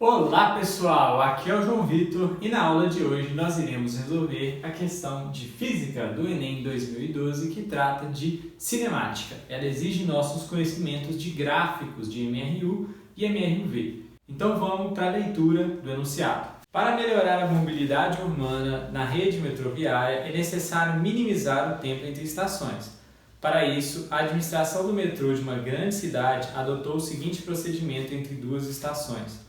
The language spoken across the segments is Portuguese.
Olá pessoal, aqui é o João Vitor e na aula de hoje nós iremos resolver a questão de Física do Enem 2012 que trata de cinemática. Ela exige nossos conhecimentos de gráficos de MRU e MRUV. Então vamos para a leitura do enunciado. Para melhorar a mobilidade urbana na rede metroviária é necessário minimizar o tempo entre estações. Para isso, a administração do metrô de uma grande cidade adotou o seguinte procedimento entre duas estações.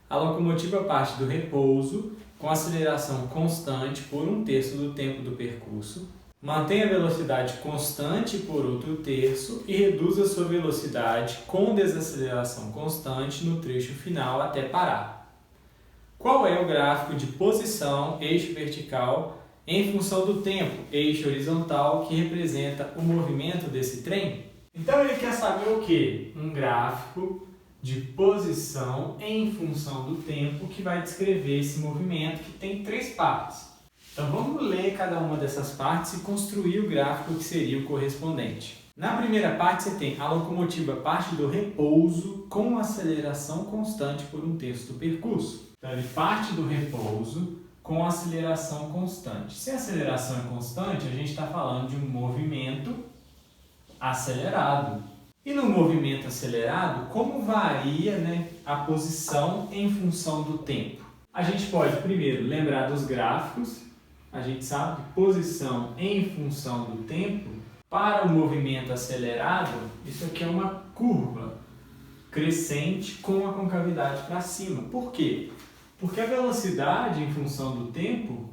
A locomotiva parte do repouso, com aceleração constante por 1/3 do tempo do percurso, mantém a velocidade constante por outro terço e reduz a sua velocidade com desaceleração constante no trecho final até parar. Qual é o gráfico de posição, eixo vertical, em função do tempo, eixo horizontal, que representa o movimento desse trem? Então ele quer saber o quê? Um gráfico de posição em função do tempo que vai descrever esse movimento que tem 3 partes. Então vamos ler cada uma dessas partes e construir o gráfico que seria o correspondente. Na primeira parte você tem a locomotiva parte do repouso com aceleração constante por 1/3 do percurso. Então ele parte do repouso com aceleração constante. Se a aceleração é constante, a gente está falando de um movimento acelerado. E no movimento acelerado, como varia, a posição em função do tempo? A gente pode primeiro lembrar dos gráficos. A gente sabe que posição em função do tempo, para o movimento acelerado, isso aqui é uma curva crescente com a concavidade para cima. Por quê? Porque a velocidade em função do tempo,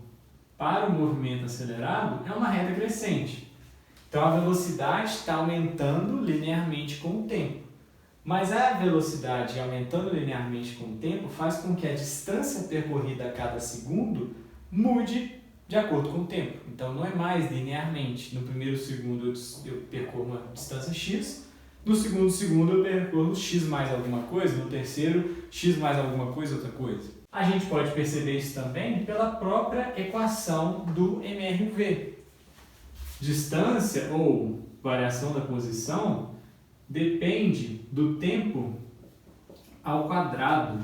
para o movimento acelerado, é uma reta crescente. Então a velocidade está aumentando linearmente com o tempo. Mas a velocidade aumentando linearmente com o tempo faz com que a distância percorrida a cada segundo mude de acordo com o tempo. Então não é mais linearmente. No primeiro segundo eu percorro uma distância x, no segundo segundo eu percorro x mais alguma coisa, no terceiro x mais alguma coisa, outra coisa. A gente pode perceber isso também pela própria equação do MRV. Distância ou variação da posição depende do tempo ao quadrado.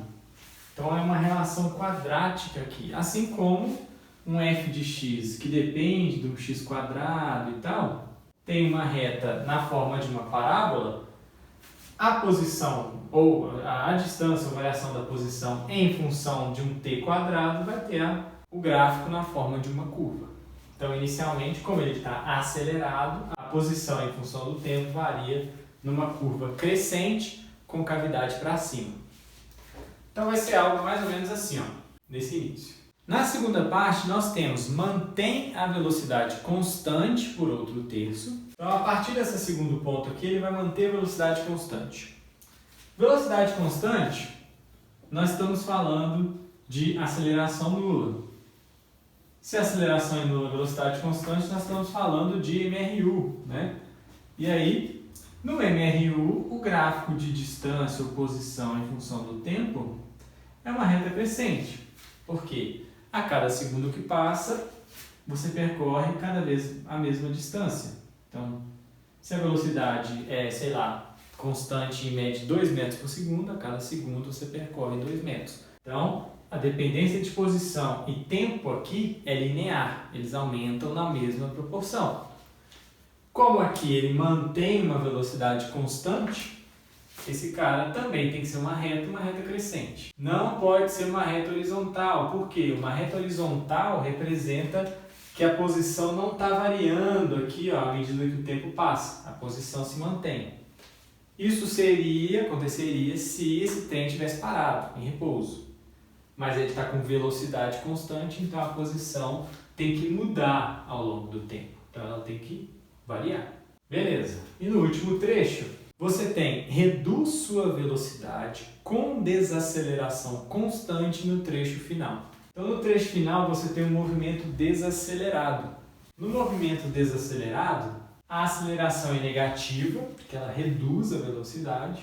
Então é uma relação quadrática aqui, assim como um f de x que depende do x quadrado e tal, tem uma reta na forma de uma parábola. A posição ou a distância ou variação da posição em função de um t quadrado vai ter o gráfico na forma de uma curva. Então, inicialmente, como ele está acelerado, a posição em função do tempo varia numa curva crescente com cavidade para cima. Então, vai ser algo mais ou menos assim, nesse início. Na segunda parte, nós temos mantém a velocidade constante por outro terço. Então, a partir desse segundo ponto aqui, ele vai manter a velocidade constante. Velocidade constante, nós estamos falando de aceleração nula. Se a aceleração é nula, velocidade constante, nós estamos falando de MRU, E aí, no MRU, o gráfico de distância ou posição em função do tempo é uma reta crescente. Por quê? A cada segundo que passa, você percorre cada vez a mesma distância. Então, se a velocidade é, constante em média 2 metros por segundo, a cada segundo você percorre 2 metros. Então, a dependência de posição e tempo aqui é linear, eles aumentam na mesma proporção. Como aqui ele mantém uma velocidade constante, esse cara também tem que ser uma reta crescente. Não pode ser uma reta horizontal, porque uma reta horizontal representa que a posição não está variando aqui, à medida que o tempo passa, a posição se mantém. Isso aconteceria se esse trem estivesse parado, em repouso. Mas ele está com velocidade constante, então a posição tem que mudar ao longo do tempo. Então ela tem que variar. Beleza. E no último trecho, você tem reduz sua velocidade com desaceleração constante no trecho final. Então no trecho final você tem um movimento desacelerado. No movimento desacelerado, a aceleração é negativa, porque ela reduz a velocidade.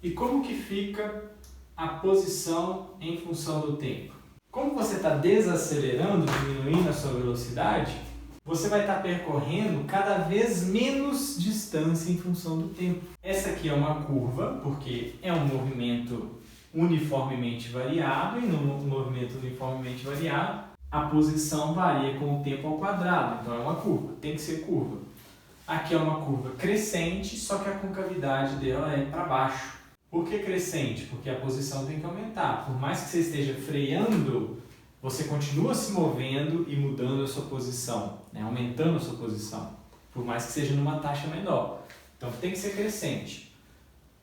E como que fica a posição em função do tempo? Como você está desacelerando, diminuindo a sua velocidade, você vai estar percorrendo cada vez menos distância em função do tempo. Essa aqui é uma curva, porque é um movimento uniformemente variado, e no movimento uniformemente variado, a posição varia com o tempo ao quadrado, então é uma curva, tem que ser curva. Aqui é uma curva crescente, só que a concavidade dela é para baixo. Por que crescente? Porque a posição tem que aumentar. Por mais que você esteja freando, você continua se movendo e mudando a sua posição, né? Aumentando a sua posição, por mais que seja numa taxa menor. Então tem que ser crescente.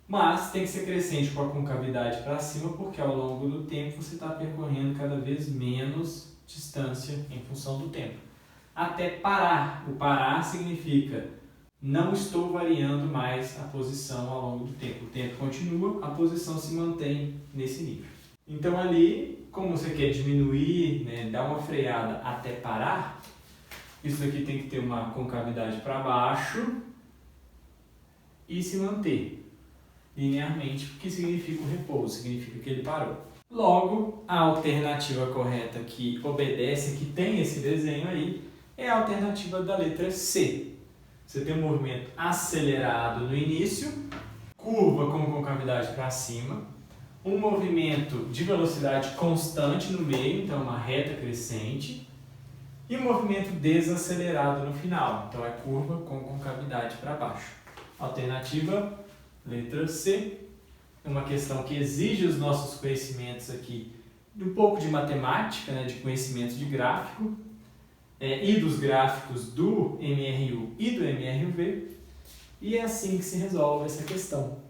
Mas tem que ser crescente com a concavidade para cima, porque ao longo do tempo você está percorrendo cada vez menos distância em função do tempo. Até parar. O parar significa não estou variando mais a posição ao longo do tempo. O tempo continua, a posição se mantém nesse nível. Então ali, como você quer diminuir, né, dar uma freada até parar, isso aqui tem que ter uma concavidade para baixo e se manter linearmente, porque significa o repouso, significa que ele parou. Logo, a alternativa correta que obedece, que tem esse desenho aí, é a alternativa da letra C. Você tem um movimento acelerado no início, curva com concavidade para cima, um movimento de velocidade constante no meio, então uma reta crescente, e um movimento desacelerado no final, então é curva com concavidade para baixo. Alternativa, letra C. É uma questão que exige os nossos conhecimentos aqui, um pouco de matemática, né, de conhecimento de gráfico, e dos gráficos do MRU e do MRV, e é assim que se resolve essa questão.